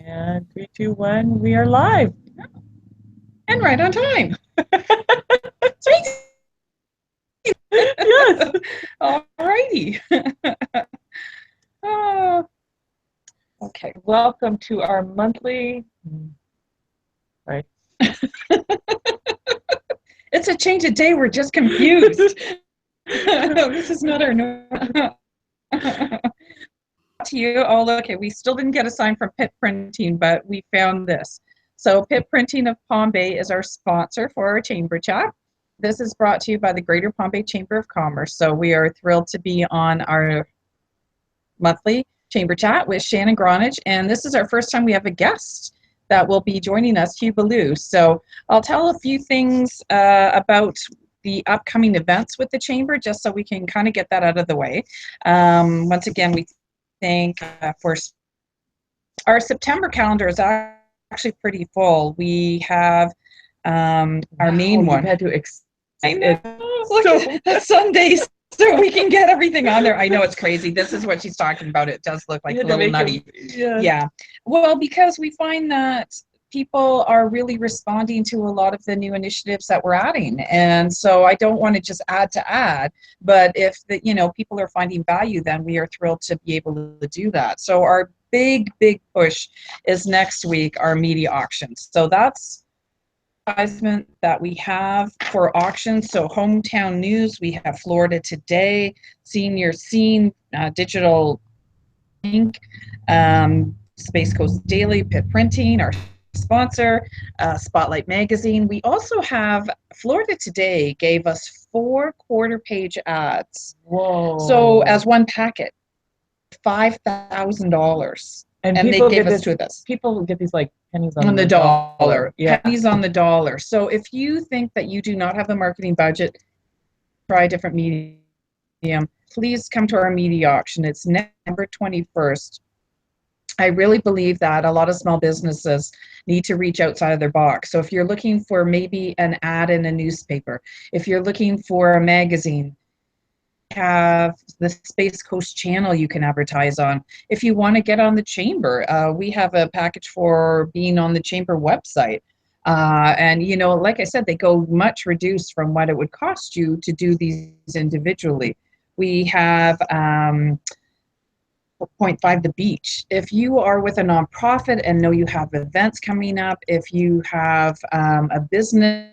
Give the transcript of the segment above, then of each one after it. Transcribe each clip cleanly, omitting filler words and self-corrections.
And 3, 2, 1, we are live. And right on time. Yes. Alrighty. Okay, welcome to our monthly. Right. It's a change of day. We're just confused. This is not our normal. To you. Oh, look, okay, we still didn't get a sign from Pitt Printing, but we found this. So Pitt Printing of Palm Bay is our sponsor for our chamber chat. This is brought to you by the Greater Palm Bay Chamber of Commerce. So we are thrilled to be on our monthly chamber chat with Shannon Gronage, and this is our first time we have a guest that will be joining us, Hugh Ballou. So I'll tell a few things about the upcoming events with the chamber, just so we can kind of get that out of the way. Once again, we thank for our September calendar is actually pretty full. We have our main one. You had to I know. Look at Sundays, so we can get everything on there. I know it's crazy. This is what she's talking about. It does look like a little nutty. Yeah. Well, because we find that people are really responding to a lot of the new initiatives that we're adding, and so I don't want to just add to add, but if the people are finding value, then we are thrilled to be able to do that. So our big push is next week, our media auctions. So that's advertisement that we have for auctions. So hometown news, we have Florida Today, Senior Scene, Digital Inc., Space Coast Daily, Pitt Printing, our sponsor, Spotlight Magazine. We also have Florida Today gave us 4 quarter-page ads. Whoa. So as one packet, $5,000. And they gave us 2 of this. People get these like pennies on the dollar. Yeah. Pennies on the dollar. So if you think that you do not have a marketing budget, try a different medium, please come to our media auction. It's November 21st. I really believe that a lot of small businesses need to reach outside of their box. So if you're looking for maybe an ad in a newspaper, if you're looking for a magazine, have the Space Coast channel you can advertise on. If you want to get on the chamber, we have a package for being on the chamber website. And like I said, they go much reduced from what it would cost you to do these individually. We have 0.5 The Beach. If you are with a nonprofit and know you have events coming up, if you have a business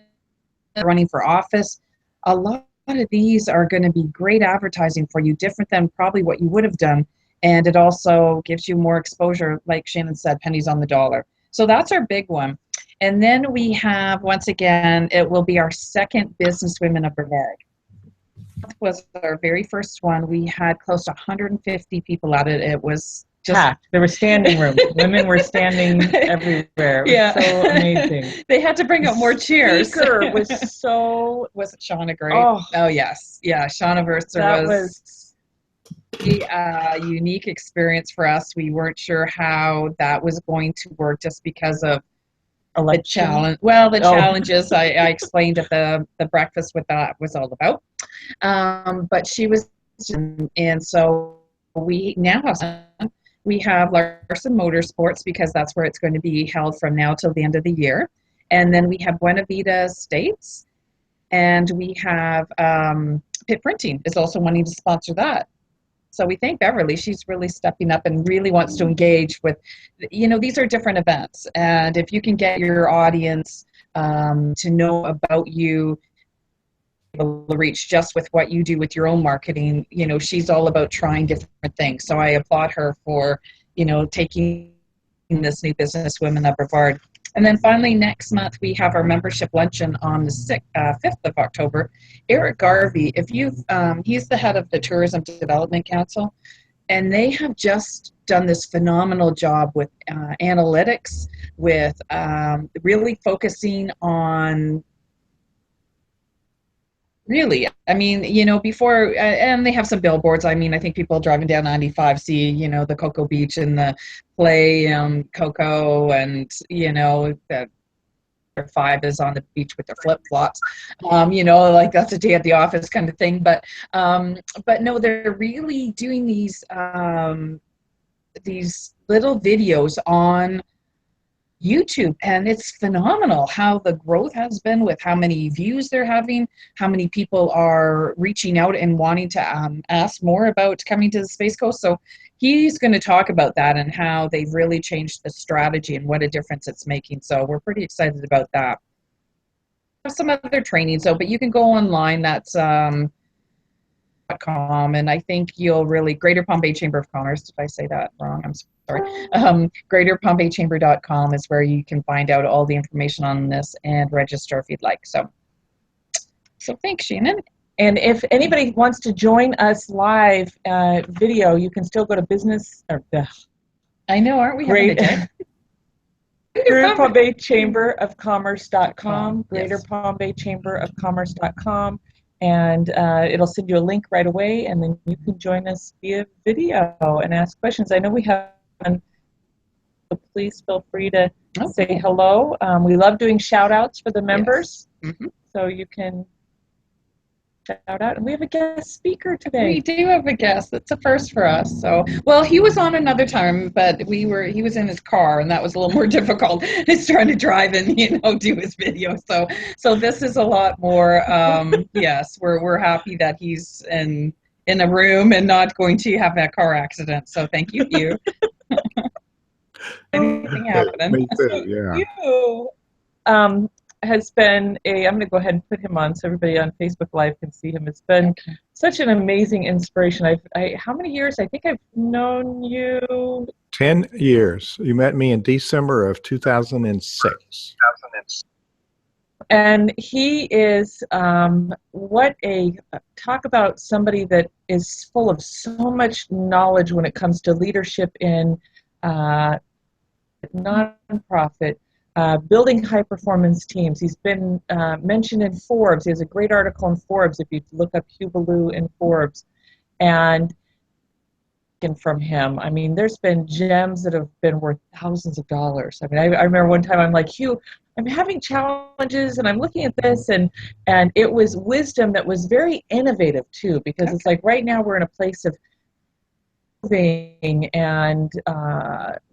running for office, a lot of these are going to be great advertising for you, different than probably what you would have done. And it also gives you more exposure, like Shannon said, pennies on the dollar. So that's our big one. And then we have, once again, it will be our second Business Women of Brevard. Was our very first one. We had close to 150 people at it. It was just packed. There were standing rooms. Women were standing everywhere. It was so amazing. They had to bring up more chairs. Speaker was so. Was it Shauna Gray? Oh yes, yeah. Shauna Verser was a unique experience for us. We weren't sure how that was going to work just because of the challenge. Well, the challenges I explained at the breakfast what that was all about. But she was, and so we now have Larson Motorsports, because that's where it's going to be held from now till the end of the year. And then we have Buena Vida Estates, and we have Pitt Printing is also wanting to sponsor that. So we thank Beverly. She's really stepping up and really wants to engage with, these are different events. And if you can get your audience to know about you, able to reach just with what you do with your own marketing, she's all about trying different things. So I applaud her for, taking this new Business Women of Brevard. And then finally, next month, we have our membership luncheon on the 5th of October. Eric Garvey, he's the head of the Tourism Development Council, and they have just done this phenomenal job with analytics, with really focusing on before, and they have some billboards. I think people driving down 95 see, the Cocoa Beach and the play Cocoa, and, the 5 is on the beach with their flip-flops, like that's a day at the office kind of thing. But no, they're really doing these little videos on YouTube, and it's phenomenal how the growth has been with how many views they're having, how many people are reaching out and wanting to ask more about coming to the Space Coast. So he's going to talk about that and how they've really changed the strategy and what a difference it's making. So we're pretty excited about that. Some other trainings though, but you can go online. That's .com, and I think you'll really Greater Palm Bay Chamber of Commerce. Did I say that wrong? I'm sorry. GreaterPalmBayChamber.com is where you can find out all the information on this and register if you'd like. So thanks, Shannon. And if anybody wants to join us live video, you can still go to business. I know, aren't we having a day? Greater Palm Bay Chamber of Commerce.com, Greater Palm Bay Chamber of Commerce.com, and it'll send you a link right away, and then you can join us via video and ask questions. I know we have, so please feel free to say hello. We love doing shout outs for the members, so you can shout out. And we have a guest speaker today. We do have a guest. That's a first for us. So, well, he was on another time, but he was in his car, and that was a little more difficult. He's trying to drive and do his video. So this is a lot more. Yes, we're happy that he's in a room and not going to have that car accident. So thank you, Hugh. Anything happening? Me too. Yeah. Hugh, has been I'm going to go ahead and put him on so everybody on Facebook Live can see him. It's been such an amazing inspiration. How many years? I think I've known you. 10 years. You met me in December of 2006. And he is, talk about somebody that is full of so much knowledge when it comes to leadership in nonprofit. Building high-performance teams. He's been mentioned in Forbes. He has a great article in Forbes if you look up Hugh Ballou in Forbes. And from him, I mean, there's been gems that have been worth thousands of dollars. I mean, I remember one time I'm like, Hugh, I'm having challenges and I'm looking at this, and it was wisdom that was very innovative too, because it's like right now we're in a place of and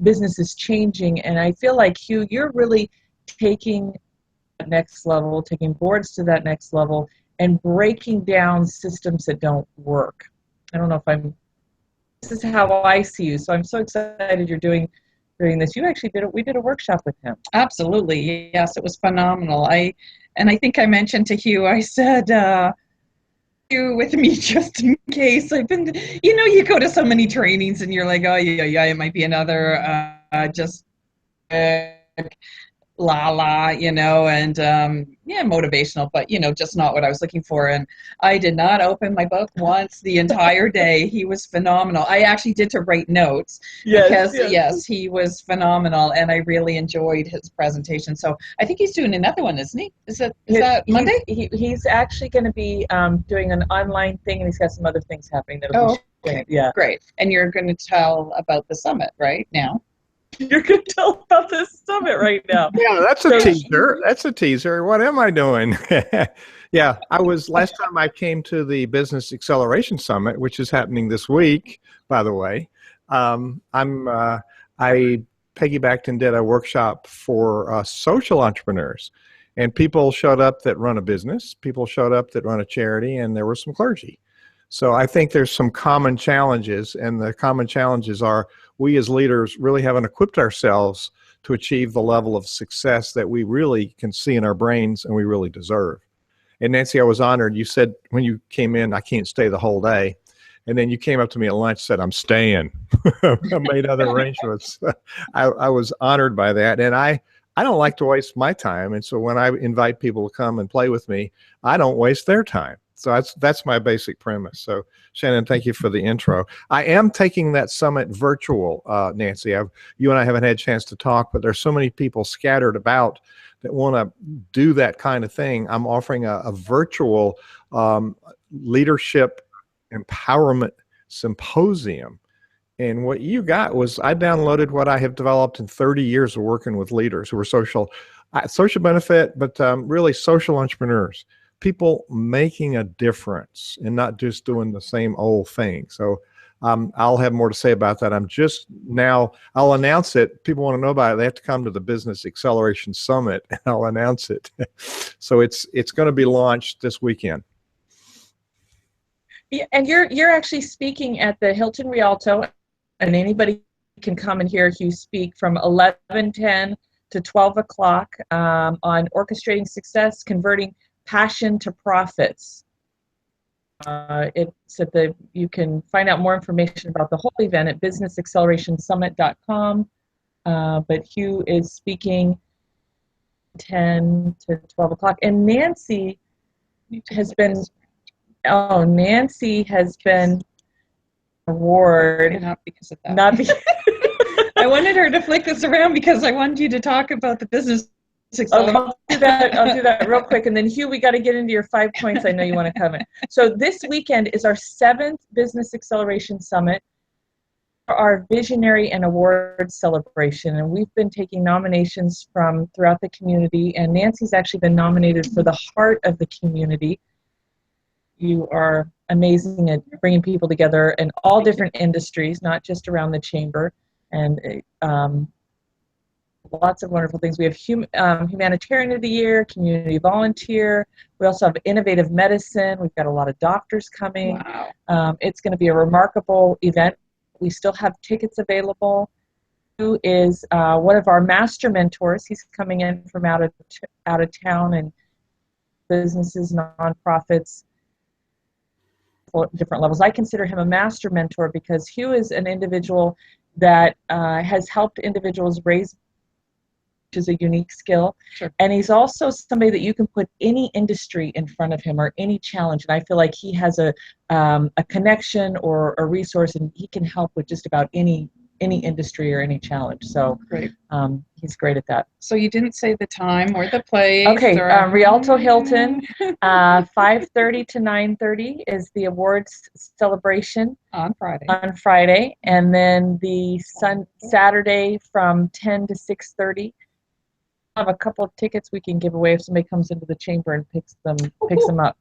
business is changing, and I feel like, Hugh, you're really taking that next level, taking boards to that next level, and breaking down systems that don't work. I don't know if this is how I see you, so I'm so excited you're doing this. You actually we did a workshop with him. Absolutely, yes, it was phenomenal. I think I mentioned to Hugh, I said, with me just in case. I've been, you go to so many trainings and you're like, oh yeah, it might be another just and motivational, but just not what I was looking for. And I did not open my book once the entire day. He was phenomenal. I actually did to write notes because he was phenomenal, and I really enjoyed his presentation. So I think he's doing another one, isn't he? Is that Monday? He's actually going to be doing an online thing, and he's got some other things happening that'll be okay. Yeah, great. And you're going to tell about the summit right now. You're going to tell about this summit right now. Yeah, that's a teaser. That's a teaser. What am I doing? Yeah, last time I came to the Business Acceleration Summit, which is happening this week, by the way. I piggybacked and did a workshop for social entrepreneurs. And people showed up that run a business. People showed up that run a charity, and there were some clergy. So I think there's some common challenges, and the common challenges are we as leaders really haven't equipped ourselves to achieve the level of success that we really can see in our brains and we really deserve. And Nancy, I was honored. You said when you came in, I can't stay the whole day. And then you came up to me at lunch and said, I'm staying. I made other arrangements. I was honored by that. And I don't like to waste my time. And so when I invite people to come and play with me, I don't waste their time. So that's my basic premise. So Shannon, thank you for the intro. I am taking that summit virtual, Nancy. You and I haven't had a chance to talk, but there's so many people scattered about that want to do that kind of thing. I'm offering a virtual leadership empowerment symposium. And what you got was I downloaded what I have developed in 30 years of working with leaders who are social benefit, but really social entrepreneurs. People making a difference and not just doing the same old thing. So I'll have more to say about that. I'll announce it. People want to know about it. They have to come to the Business Acceleration Summit, and I'll announce it. So it's going to be launched this weekend. Yeah, and you're actually speaking at the Hilton Rialto, and anybody can come and hear Hugh speak from 11:10 to 12 o'clock on orchestrating success, converting passion to profits. You can find out more information about the whole event at businessaccelerationsummit.com. But Hugh is speaking 10 to 12 o'clock, and Nancy has been award. Not because of that. Not because I wanted her to flick this around because I wanted you to talk about the business. I'll do that real quick, and then Hugh, we got to get into your 5 points. I know you want to cover. So this weekend is our 7th Business Acceleration Summit, our visionary and awards celebration, and we've been taking nominations from throughout the community, and Nancy's actually been nominated for the Heart of the Community. You are amazing at bringing people together in all different industries, not just around the chamber, and lots of wonderful things. We have Humanitarian of the Year, Community Volunteer. We also have Innovative Medicine. We've got a lot of doctors coming. Wow. It's going to be a remarkable event. We still have tickets available. Who is one of our master mentors? He's coming in from out of town, and businesses, nonprofits, different levels. I consider him a master mentor because Hugh is an individual that has helped individuals raise, which is a unique skill. Sure. And he's also somebody that you can put any industry in front of him or any challenge. And I feel like he has a connection or a resource, and he can help with just about any industry or any challenge. So great. He's great at that. So you didn't say the time or the place. Okay, Rialto Hilton, 5:30 to 9:30 is the awards celebration on Friday. And then the Saturday from 10 to 6:30. I have a couple of tickets we can give away if somebody comes into the chamber and picks them up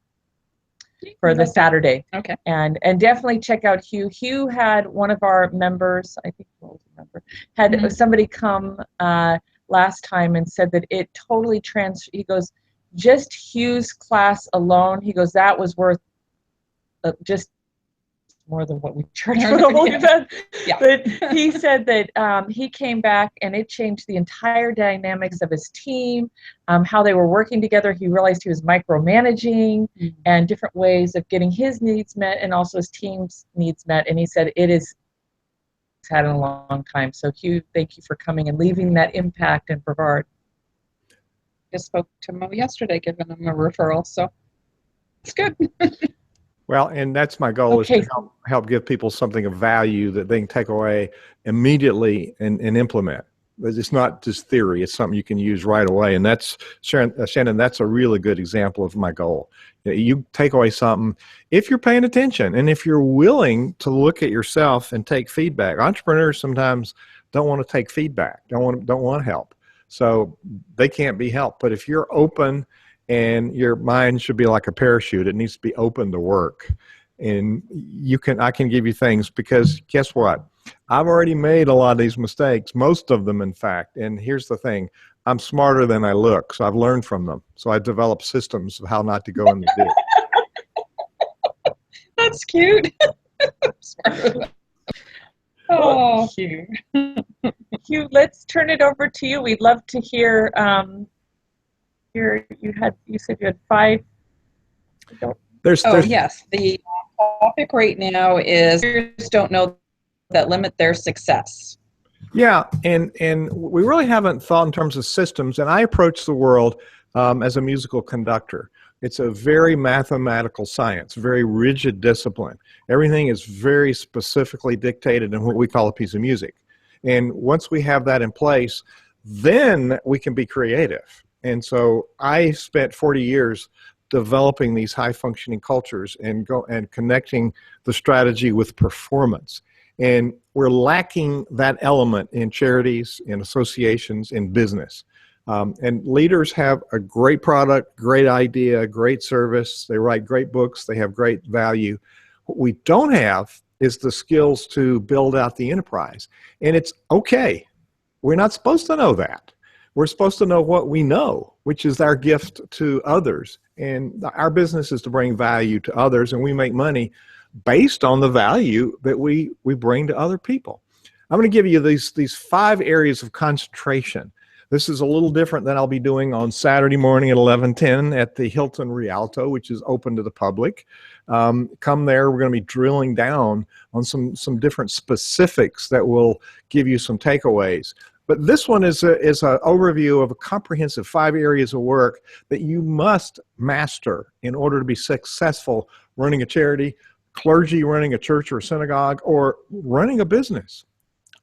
for the Saturday. Okay. And definitely check out Hugh. Hugh had one of our members, I think he was a member, had somebody come last time and said that it totally he goes, just Hugh's class alone, he goes, that was worth just more than what we charged for the whole event. Yeah. But he said that he came back and it changed the entire dynamics of his team, how they were working together. He realized he was micromanaging and different ways of getting his needs met and also his team's needs met. And he said it's had in a long time. So Hugh, thank you for coming and leaving that impact in Brevard. Just spoke to Mo yesterday, giving him a referral. So it's good. Well, and that's my goal, is to help give people something of value that they can take away immediately and implement. It's not just theory. It's something you can use right away. And that's, Shannon, that's a really good example of my goal. You take away something, if you're paying attention and if you're willing to look at yourself and take feedback. Entrepreneurs sometimes don't want to take feedback, don't want help. So they can't be helped. But if you're open, and your mind should be like a parachute. It needs to be open to work. And I can give you things, because guess what? I've already made a lot of these mistakes, most of them, in fact. And here's the thing. I'm smarter than I look, so I've learned from them. So I developed systems of how not to go in the ditch. That's cute. Oh, Hugh. Hugh, let's turn it over to you. We'd love to hear you said you had 5. Yes. The topic right now is leaders don't know that limit their success. Yeah, and we really haven't thought in terms of systems. And I approach the world as a musical conductor. It's a very mathematical science, very rigid discipline. Everything is very specifically dictated in what we call a piece of music. And once we have that in place, then we can be creative. And so I spent 40 years developing these high-functioning cultures and connecting the strategy with performance. And we're lacking that element in charities, in associations, in business. And leaders have a great product, great idea, great service. They write great books. They have great value. What we don't have is the skills to build out the enterprise. And it's okay. We're not supposed to know that. We're supposed to know what we know, which is our gift to others. And our business is to bring value to others, and we make money based on the value that we bring to other people. I'm going to give you these 5 areas of concentration. This is a little different than I'll be doing on Saturday morning at 11:10 at the Hilton Rialto, which is open to the public. Come there. We're going to be drilling down on some different specifics that will give you some takeaways. But this one is an overview of a comprehensive 5 areas of work that you must master in order to be successful running a charity, clergy running a church or a synagogue, or running a business.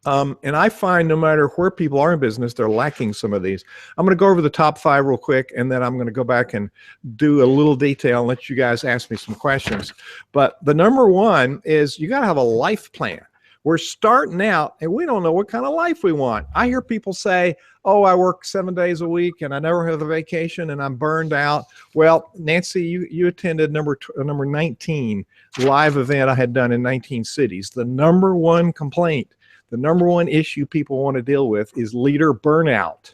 And I find no matter where people are in business, they're lacking some of these. I'm going to go over the top 5 real quick, and then I'm going to go back and do a little detail and let you guys ask me some questions. But the number 1 is you got to have a life plan. We're starting out, and we don't know what kind of life we want. I hear people say, oh, I work 7 days a week, and I never have a vacation, and I'm burned out. Well, Nancy, you attended number 19 live event I had done in 19 cities. The number 1 complaint, the number 1 issue people want to deal with is leader burnout.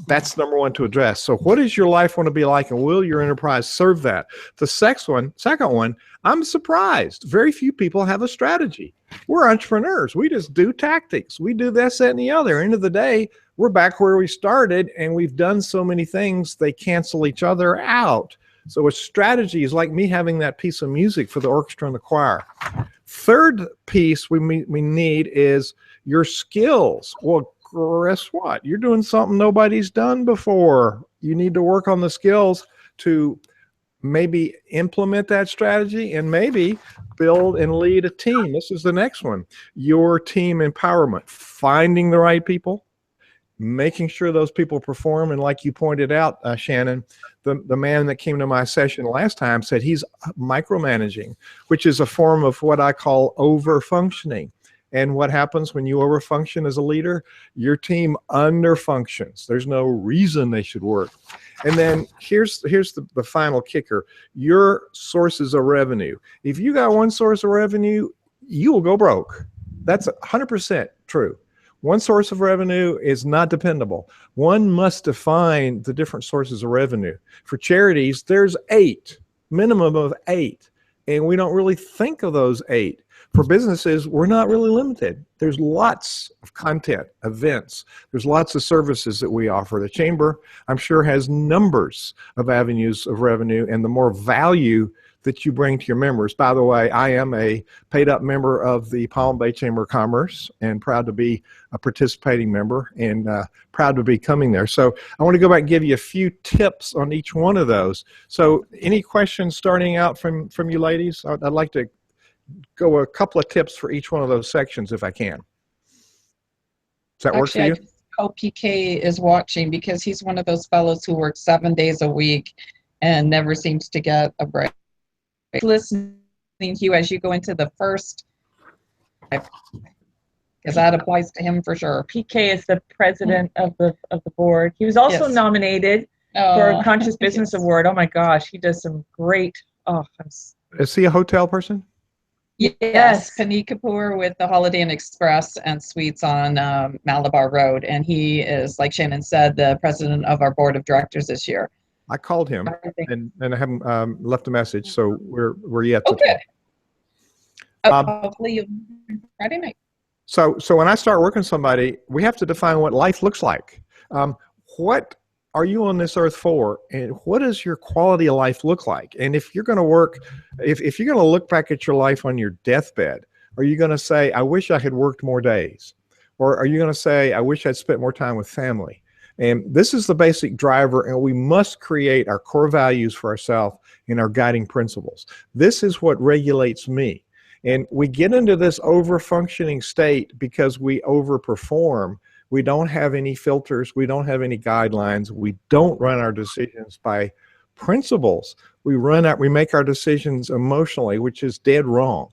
That's number 1 to address. So what does your life want to be like, and will your enterprise serve that? The second one, I'm surprised. Very few people have a strategy. We're entrepreneurs. We just do tactics. We do this, that, and the other. End of the day, we're back where we started, and we've done so many things, they cancel each other out. So a strategy is like me having that piece of music for the orchestra and the choir. Third piece we need is your skills. Well, guess what? You're doing something nobody's done before. You need to work on the skills to maybe implement that strategy and maybe build and lead a team. This is the next one. Your team empowerment, finding the right people, making sure those people perform. And like you pointed out, Shannon, the man that came to my session last time said he's micromanaging, which is a form of what I call over-functioning. And what happens when you overfunction as a leader? Your team underfunctions. There's no reason they should work. And then here's the final kicker, your sources of revenue. If you got one source of revenue, you will go broke. That's 100% true. One source of revenue is not dependable. One must define the different sources of revenue. For charities, there's 8, minimum of 8. And we don't really think of those 8. For businesses, we're not really limited. There's lots of content, events. There's lots of services that we offer. The Chamber, I'm sure, has numbers of avenues of revenue, and the more value that you bring to your members. By the way, I am a paid-up member of the Palm Bay Chamber of Commerce and proud to be a participating member and proud to be coming there. So I want to go back and give you a few tips on each one of those. So any questions starting out from you ladies? I'd like to go a couple of tips for each one of those sections if I can. Does that work for you? I just hope PK is watching, because he's one of those fellows who works 7 days a week and never seems to get a break. Listening to you as you go into the first, because that applies to him for sure. PK is the president of the board. He was also nominated for a Conscious Business Award. Oh my gosh, he does some great. Is he a hotel person? Yes, Pani Kapoor with the Holiday Inn Express and Suites on Malabar Road, and he is, like Shannon said, the president of our board of directors this year. I called him and I haven't left a message, so we're yet to talk. Hopefully Friday night. So when I start working with somebody, we have to define what life looks like. What are you on this earth for, and what does your quality of life look like? And if you're going to work, if you're going to look back at your life on your deathbed, are you going to say, I wish I had worked more days? Or are you going to say, I wish I'd spent more time with family? And this is the basic driver, and we must create our core values for ourselves and our guiding principles. This is what regulates me. And we get into this over-functioning state because we overperform. We don't have any filters. We don't have any guidelines. We don't run our decisions by principles. We make our decisions emotionally, which is dead wrong.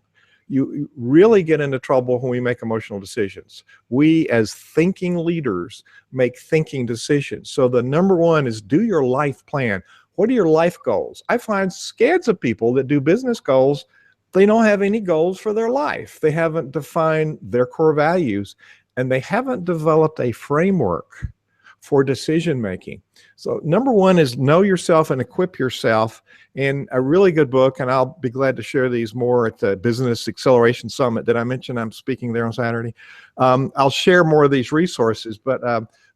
You really get into trouble when we make emotional decisions. We, as thinking leaders, make thinking decisions. So the number 1 is do your life plan. What are your life goals? I find scads of people that do business goals, they don't have any goals for their life. They haven't defined their core values, and they haven't developed a framework for decision making. So number one is know yourself and equip yourself. And a really good book, and I'll be glad to share these more at the Business Acceleration Summit. Did I mention I'm speaking there on Saturday? I'll share more of these resources, but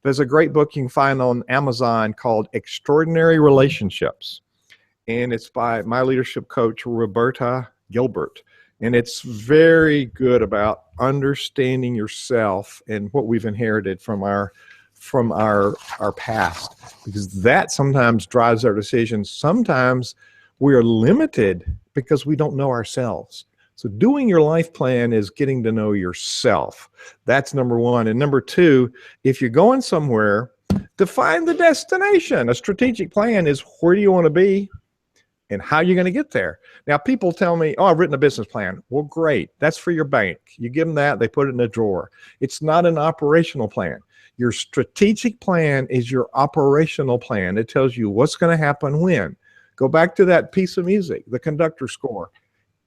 there's a great book you can find on Amazon called Extraordinary Relationships. And it's by my leadership coach, Roberta Gilbert. And it's very good about understanding yourself and what we've inherited from our past, because that sometimes drives our decisions. Sometimes we are limited because we don't know ourselves. So doing your life plan is getting to know yourself. That's number one. And number two, if you're going somewhere, define the destination. A strategic plan is where do you want to be and how you're going to get there. Now, people tell me, oh, I've written a business plan. Well, great. That's for your bank. You give them that, they put it in a drawer. It's not an operational plan. Your strategic plan is your operational plan. It tells you what's going to happen when. Go back to that piece of music, the conductor score.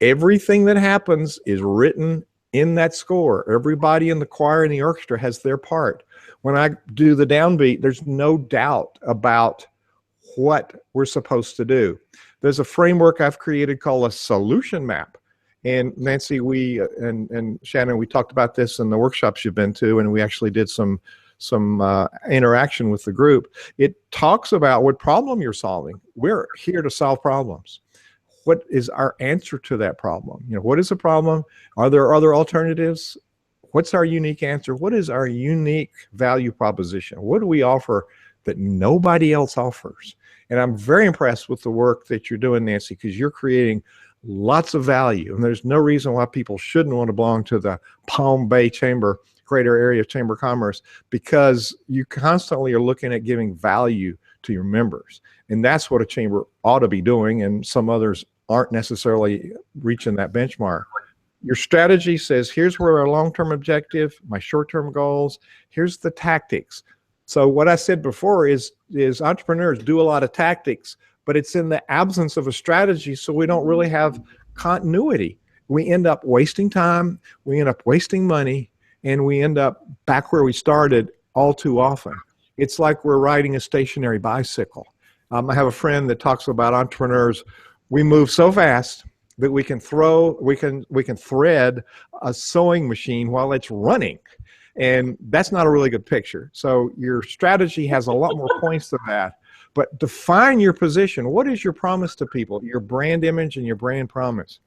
Everything that happens is written in that score. Everybody in the choir and the orchestra has their part. When I do the downbeat, there's no doubt about what we're supposed to do. There's a framework I've created called a solution map. And Nancy, and Shannon, we talked about this in the workshops you've been to, and we actually did some interaction with the group. It talks about what problem you're solving. We're here to solve problems. What is our answer to that problem? You know, what is the problem? Are there other alternatives? What's our unique answer? What is our unique value proposition? What do we offer that nobody else offers? And I'm very impressed with the work that you're doing, Nancy, because you're creating lots of value. And there's no reason why people shouldn't want to belong to the Palm Bay Chamber, Greater Area Chamber of Commerce, because you constantly are looking at giving value to your members. And that's what a chamber ought to be doing, and some others aren't necessarily reaching that benchmark. Your strategy says, here's where our long-term objective, my short-term goals, here's the tactics. So what I said before is entrepreneurs do a lot of tactics, but it's in the absence of a strategy, so we don't really have continuity. We end up wasting time, we end up wasting money, and we end up back where we started all too often. It's like we're riding a stationary bicycle. I have a friend that talks about entrepreneurs. We move so fast that we can thread a sewing machine while it's running. And that's not a really good picture. So your strategy has a lot more points to that. But define your position. What is your promise to people? Your brand image and your brand promise.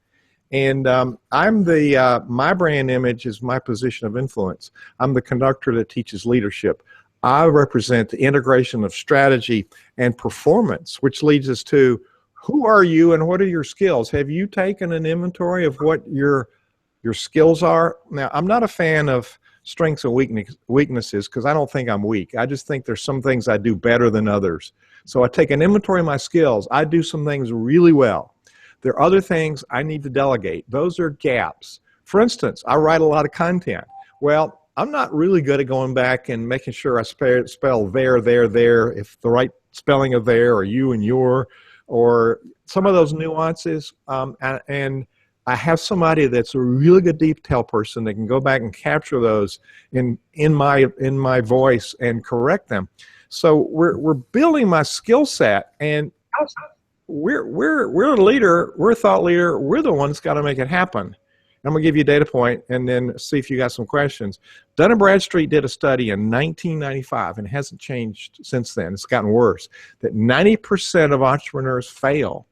And my brand image is my position of influence. I'm the conductor that teaches leadership. I represent the integration of strategy and performance, which leads us to who are you and what are your skills? Have you taken an inventory of what your skills are? Now, I'm not a fan of strengths and weaknesses because I don't think I'm weak. I just think there's some things I do better than others. So I take an inventory of my skills. I do some things really well. There are other things I need to delegate. Those are gaps. For instance, I write a lot of content. Well, I'm not really good at going back and making sure I spell there, if the right spelling of there or you and your, or some of those nuances. And I have somebody that's a really good detail person that can go back and capture those in my voice and correct them. So we're building my skill set, and we're a leader, we're a thought leader, we're the ones got to make it happen. I'm going to give you a data point and then see if you got some questions. Dun & Bradstreet did a study in 1995, and it hasn't changed since then. It's gotten worse, that 90% of entrepreneurs fail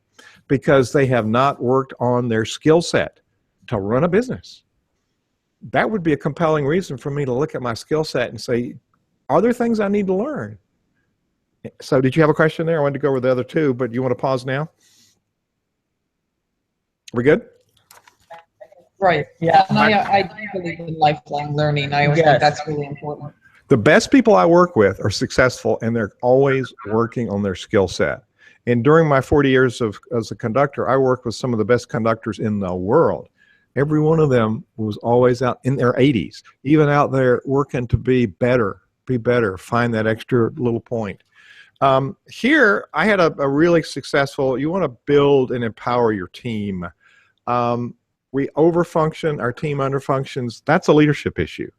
because they have not worked on their skill set to run a business. That would be a compelling reason for me to look at my skill set and say, are there things I need to learn? So did you have a question there? I wanted to go over the other two, but you want to pause now? We good? Right. Yeah. And I do believe in lifelong learning. I always think that's really important. The best people I work with are successful, and they're always working on their skill set. And during my 40 years as a conductor, I worked with some of the best conductors in the world. Every one of them was always out in their 80s, even out there working to be better, find that extra little point. Here, I had a really successful, you want to build and empower your team. We overfunction, our team underfunctions. That's a leadership issue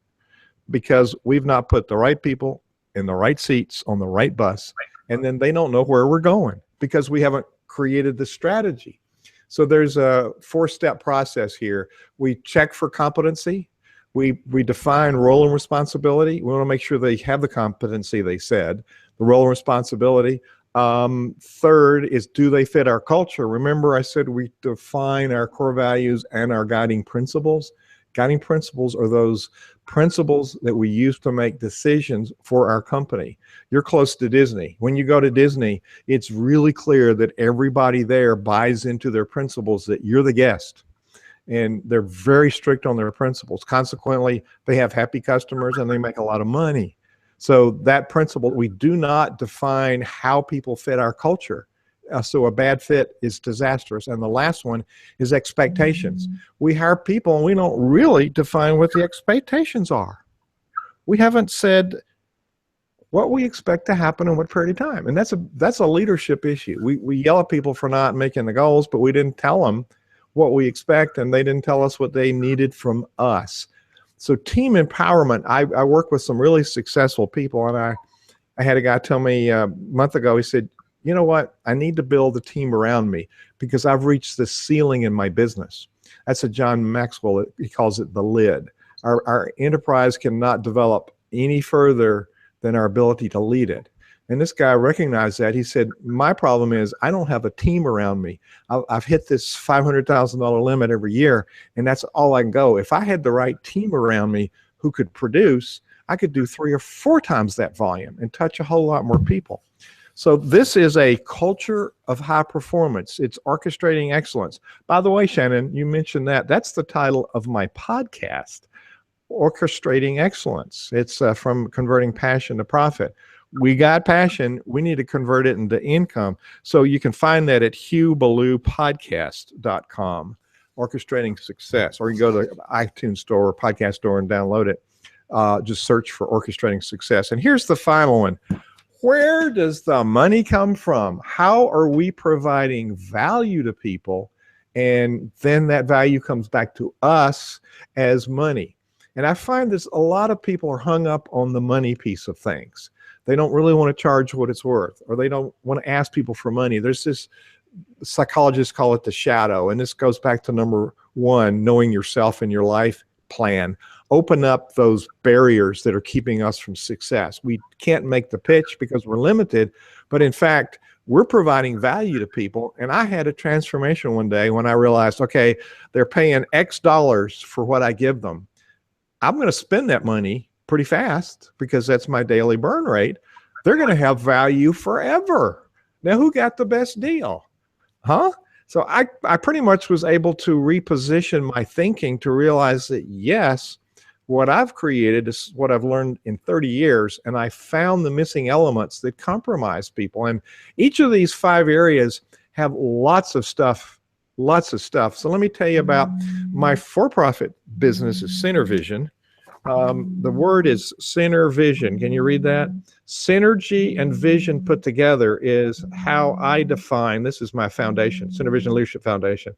because we've not put the right people in the right seats on the right bus, and then they don't know where we're going because we haven't created the strategy. So there's a 4-step process here. We check for competency. We define role and responsibility. We want to make sure they have the competency they said, the role and responsibility. Third is, do they fit our culture? Remember I said we define our core values and our guiding principles. Guiding principles are those principles that we use to make decisions for our company. You're close to Disney. When you go to Disney, it's really clear that everybody there buys into their principles, that you're the guest. And they're very strict on their principles. Consequently, they have happy customers and they make a lot of money. So that principle, we do not define how people fit our culture. So a bad fit is disastrous. And the last one is expectations. We hire people and we don't really define what the expectations are. We haven't said what we expect to happen in what period of time. And that's a leadership issue. We yell at people for not making the goals, but we didn't tell them what we expect, and they didn't tell us what they needed from us. So team empowerment, I work with some really successful people, and I had a guy tell me a month ago, he said, you know what, I need to build a team around me because I've reached the ceiling in my business. That's a John Maxwell, he calls it the lid. Our enterprise cannot develop any further than our ability to lead it. And this guy recognized that. He said, my problem is I don't have a team around me. I've hit this $500,000 limit every year, and that's all I can go. If I had the right team around me who could produce, I could do 3 or 4 times that volume and touch a whole lot more people. So this is a culture of high performance. It's orchestrating excellence. By the way, Shannon, you mentioned that. That's the title of my podcast, Orchestrating Excellence. It's from converting passion to profit. We got passion. We need to convert it into income. So you can find that at HughBallouPodcast.com, Orchestrating Success. Or you can go to the iTunes store or podcast store and download it. Just search for Orchestrating Success. And here's the final one. Where does the money come from? How are we providing value to people? And then that value comes back to us as money. And I find this, a lot of people are hung up on the money piece of things. They don't really want to charge what it's worth, or they don't want to ask people for money. There's this, psychologists call it the shadow, and this goes back to number 1, knowing yourself and your life plan. Open up those barriers that are keeping us from success. We can't make the pitch because we're limited, but in fact, we're providing value to people. And I had a transformation one day when I realized, okay, they're paying X dollars for what I give them. I'm going to spend that money pretty fast because that's my daily burn rate. They're going to have value forever. Now, who got the best deal? Huh? So I pretty much was able to reposition my thinking to realize that, yes, what I've created is what I've learned in 30 years, and I found the missing elements that compromise people. And each of these 5 areas have lots of stuff. So let me tell you about my for-profit business is Center Vision. The word is center vision. Can you read that? Synergy and vision put together is how I define, this is my foundation, Center Vision Leadership Foundation.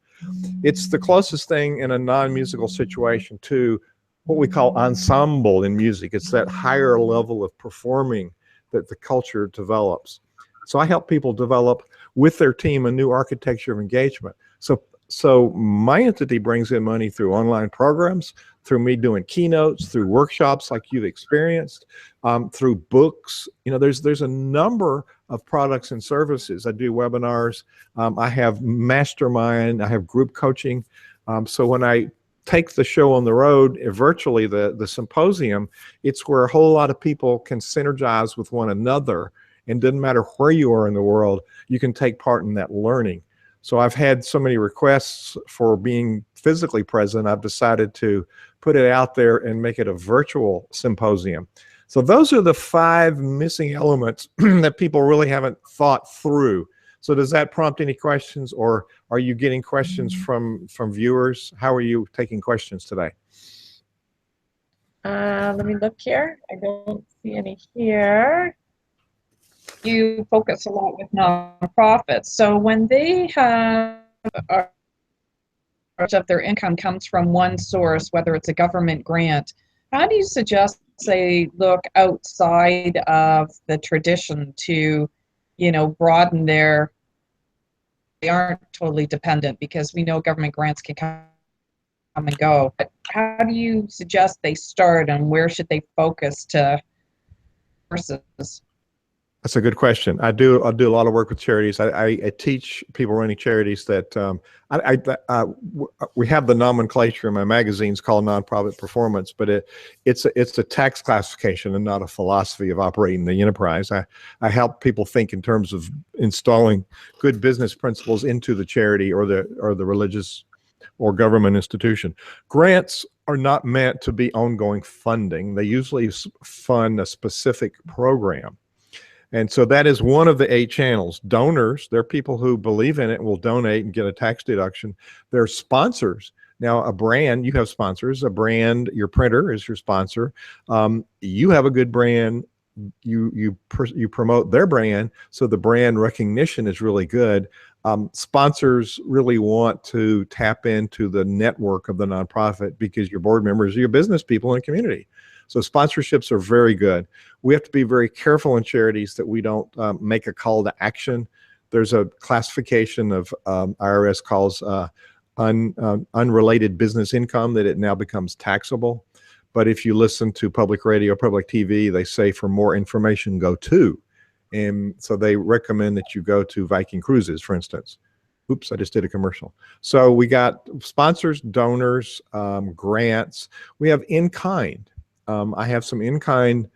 It's the closest thing in a non-musical situation to what we call ensemble in music. It's that higher level of performing that the culture develops. So I help people develop with their team a new architecture of engagement. So my entity brings in money through online programs, through me doing keynotes, through workshops like you've experienced, through books. You know, there's a number of products and services. I do webinars. I have mastermind. I have group coaching. So when I take the show on the road virtually, the symposium, it's where a whole lot of people can synergize with one another. And it doesn't matter where you are in the world, you can take part in that learning. So I've had so many requests for being physically present, I've decided to put it out there and make it a virtual symposium. So those are the 5 missing elements that people really haven't thought through. So does that prompt any questions, or are you getting questions from viewers? How are you taking questions today? Let me look here. I don't see any here. You focus a lot with nonprofits. So when they have of their income comes from one source, whether it's a government grant, how do you suggest they look outside of the tradition to, broaden they aren't totally dependent, because we know government grants can come and go. But how do you suggest they start, and where should they focus to versus? That's a good question. I do a lot of work with charities. I teach people running charities that we have the nomenclature in my magazines called nonprofit performance, but it's a tax classification and not a philosophy of operating the enterprise. I help people think in terms of installing good business principles into the charity or the religious or government institution. Grants are not meant to be ongoing funding. They usually fund a specific program. And so that is one of the 8 channels. Donors, they're people who believe in it and will donate and get a tax deduction. They're sponsors. Now, a brand, you have sponsors. A brand, your printer is your sponsor. You have a good brand. You promote their brand, so the brand recognition is really good. Sponsors really want to tap into the network of the nonprofit because your board members are your business people in the community. So sponsorships are very good. We have to be very careful in charities that we don't make a call to action. There's a classification of IRS calls unrelated business income that it now becomes taxable. But if you listen to public radio, public TV, they say for more information, go to. And so they recommend that you go to Viking Cruises, for instance. Oops, I just did a commercial. So we got sponsors, donors, grants. We have in-kind. I have some in-kind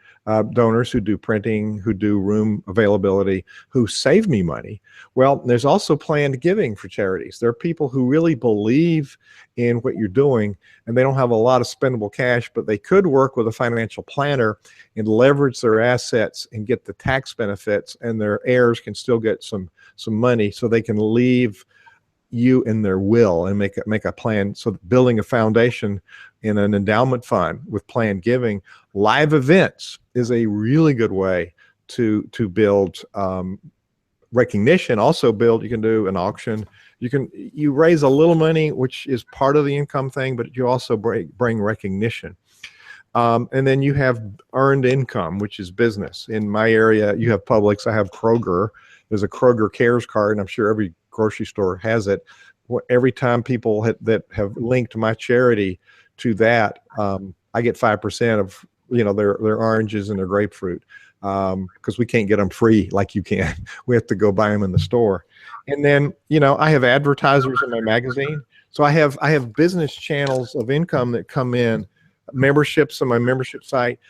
donors who do printing, who do room availability, who save me money. Well, there's also planned giving for charities. There are people who really believe in what you're doing, and they don't have a lot of spendable cash, but they could work with a financial planner and leverage their assets and get the tax benefits, and their heirs can still get some money, so they can leave you in their will and make a plan. So building a foundation in an endowment fund with planned giving. Live events is a really good way to build recognition. Also you can do an auction. You raise a little money, which is part of the income thing, but you also bring recognition. And then you have earned income, which is business. In my area, you have Publix. I have Kroger. There's a Kroger Cares card, and I'm sure every grocery store has it. Every time people that have linked my charity to that, I get 5% of their oranges and their grapefruit, because we can't get them free like you can. We have to go buy them in the store. And then I have advertisers in my magazine, so I have business channels of income that come in, memberships on my membership site.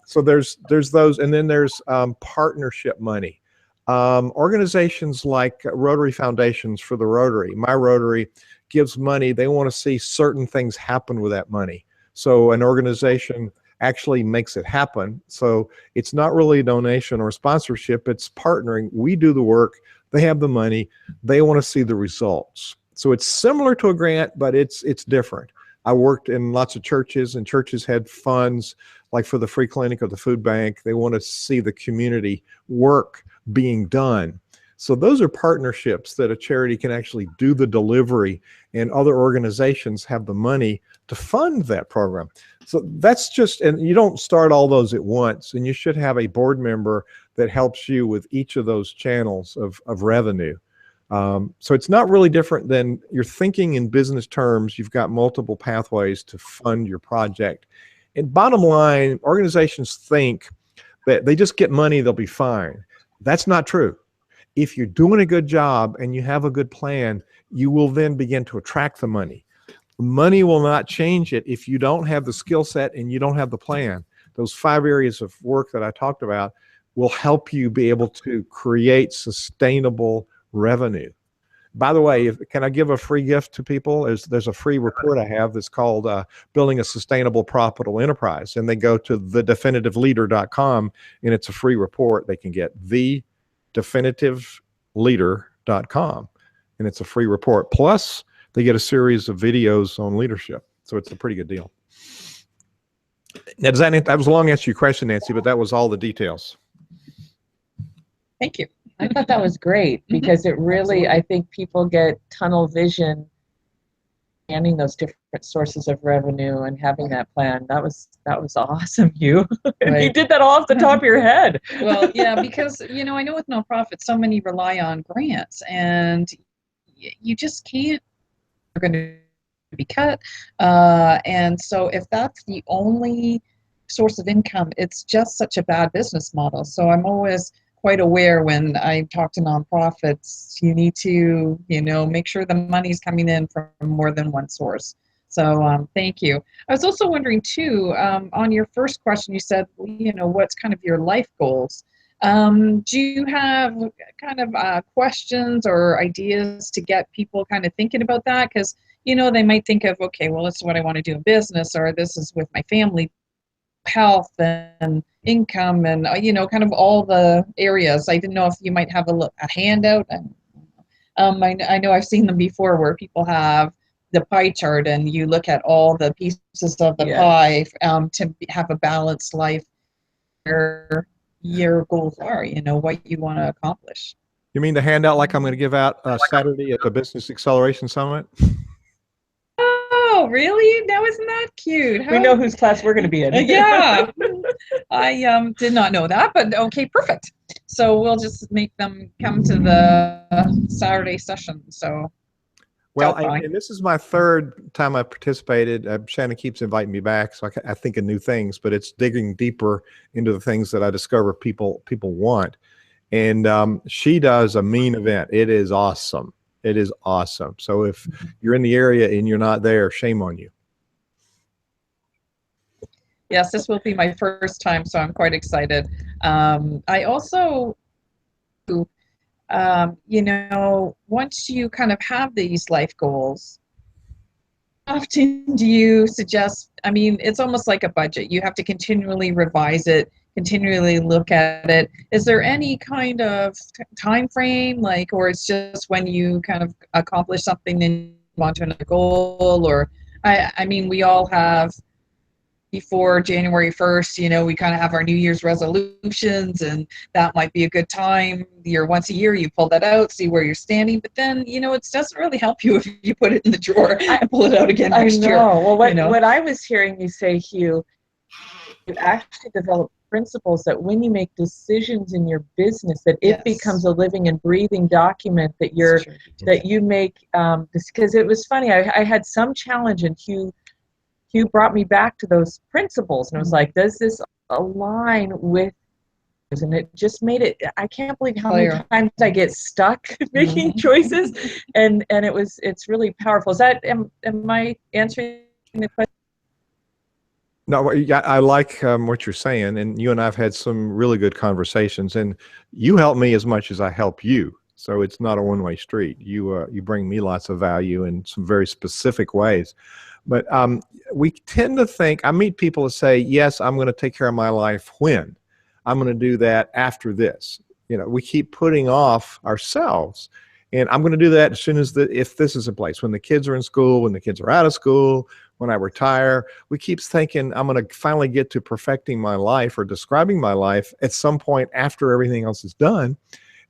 So there's those, and then there's partnership money. Organizations like Rotary Foundations for the Rotary. My Rotary gives money. They want to see certain things happen with that money. So an organization actually makes it happen. So it's not really a donation or a sponsorship. It's partnering. We do the work. They have the money. They want to see the results. So it's similar to a grant, but it's different. I worked in lots of churches, and churches had funds like for the free clinic or the food bank. They want to see the community work being done. So those are partnerships that a charity can actually do the delivery, and other organizations have the money to fund that program. So that's just, and you don't start all those at once, and you should have a board member that helps you with each of those channels of revenue. So it's not really different than you're thinking in business terms. You've got multiple pathways to fund your project. And bottom line, organizations think that they just get money, they'll be fine. That's not true. If you're doing a good job and you have a good plan, you will then begin to attract the money. Money will not change it if you don't have the skill set and you don't have the plan. Those 5 areas of work that I talked about will help you be able to create sustainable revenue. By the way, can I give a free gift to people? There's a free report I have that's called Building a Sustainable Profitable Enterprise. And they go to thedefinitiveleader.com, and it's a free report they can get, thedefinitiveleader.com. And it's a free report. Plus, they get a series of videos on leadership. So it's a pretty good deal. Now, that was a long answer to your question, Nancy, but that was all the details. Thank you. I thought that was great, because it really, I think people get tunnel vision understanding those different sources of revenue and having that plan. That was awesome, Hugh. Right. You did that all off the top of your head. Well, yeah, because I know with nonprofits, so many rely on grants, and you just can't. They're going to be cut, and so if that's the only source of income, it's just such a bad business model. So I'm always quite aware when I talk to nonprofits, you need to, make sure the money's coming in from more than one source. So thank you. I was also wondering too, on your first question, you said, what's kind of your life goals? Do you have kind of questions or ideas to get people kind of thinking about that? Because, they might think of, okay, well, this is what I want to do in business, or this is with my family, health and income, and kind of all the areas. I didn't know if you might have a handout. I know I've seen them before where people have the pie chart and you look at all the pieces of the pie to have a balanced life. Your goals are, what you want to accomplish. You mean the handout like I'm going to give out Saturday at the Business Acceleration Summit? Oh, really? Now, isn't that cute? We know whose class we're going to be in. Yeah. I did not know that, but okay, perfect. So we'll just make them come to the Saturday session. So, well, and this is my third time I've participated. Shannon keeps inviting me back, so I think of new things, but it's digging deeper into the things that I discover people want. And she does a mean event. It is awesome. It is awesome. So if you're in the area and you're not there, shame on you. Yes, this will be my first time, so I'm quite excited. I also, once you kind of have these life goals, how often do you suggest, it's almost like a budget. You have to continually revise it, continually look at it. Is there any kind of time frame, or it's just when you kind of accomplish something and you want to another goal? Or, we all have, before January 1st, we kind of have our New Year's resolutions, and that might be a good time. Once a year, you pull that out, see where you're standing. But then, it doesn't really help you if you put it in the drawer and pull it out again next year. Well, what I was hearing you say, Hugh, you actually develop principles that when you make decisions in your business, that it becomes a living and breathing document that you make. Because it was funny, I had some challenge, and Hugh brought me back to those principles, and it was like, does this align with, and it just made it, I can't believe how many times I get stuck making choices, and it's really powerful. Is that, am I answering the question? No, I like what you're saying, and you and I have had some really good conversations, and you help me as much as I help you. So it's not a one-way street. You bring me lots of value in some very specific ways. But we tend to think, I meet people that say, yes, I'm going to take care of my life when? I'm going to do that after this. We keep putting off ourselves. And I'm going to do that as soon as if this is in place. When the kids are in school, when the kids are out of school, when I retire, we keep thinking I'm going to finally get to perfecting my life or describing my life at some point after everything else is done.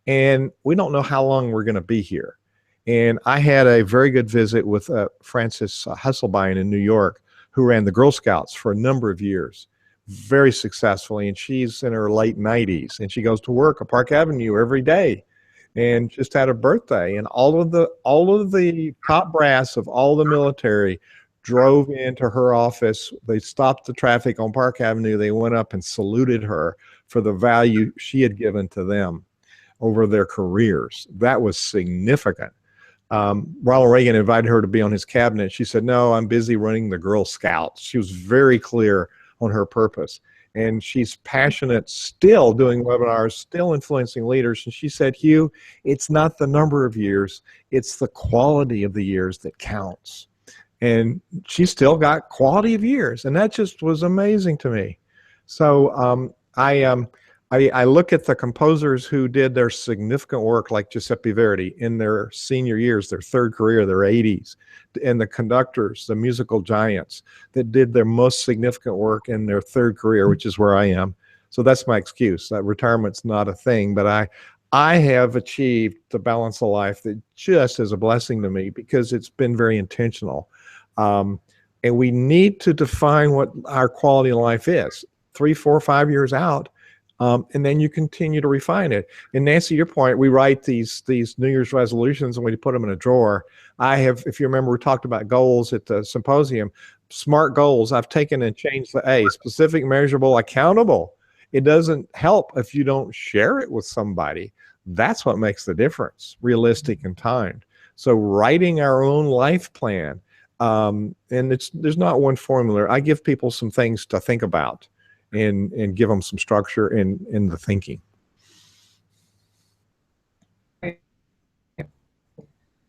And we don't know how long we're going to be here. And I had a very good visit with Frances Hesselbein in New York, who ran the Girl Scouts for a number of years, very successfully. And she's in her late 90s, and she goes to work at Park Avenue every day, and just had a birthday. And all of the top brass of all the military drove into her office. They stopped the traffic on Park Avenue. They went up and saluted her for the value she had given to them over their careers. That was significant. Ronald Reagan invited her to be on his cabinet. She said, no, I'm busy running the Girl Scouts. She was very clear on her purpose. And she's passionate, still doing webinars, still influencing leaders. And she said, Hugh, it's not the number of years, it's the quality of the years that counts. And she still got quality of years. And that just was amazing to me. So I look at the composers who did their significant work, like Giuseppe Verdi, in their senior years, their third career, their 80s, and the conductors, the musical giants that did their most significant work in their third career, which is where I am. So that's my excuse. That retirement's not a thing, but I have achieved the balance of life that just is a blessing to me because it's been very intentional. And we need to define what our quality of life is 3, 4, 5 years out. And then you continue to refine it. And Nancy, your point, we write these New Year's resolutions and we put them in a drawer. I have, if you remember, we talked about goals at the symposium, SMART goals. I've taken and changed the A, specific, measurable, accountable. It doesn't help if you don't share it with somebody. That's what makes the difference, realistic and timed. So writing our own life plan, and there's not one formula. I give people some things to think about and give them some structure in the thinking.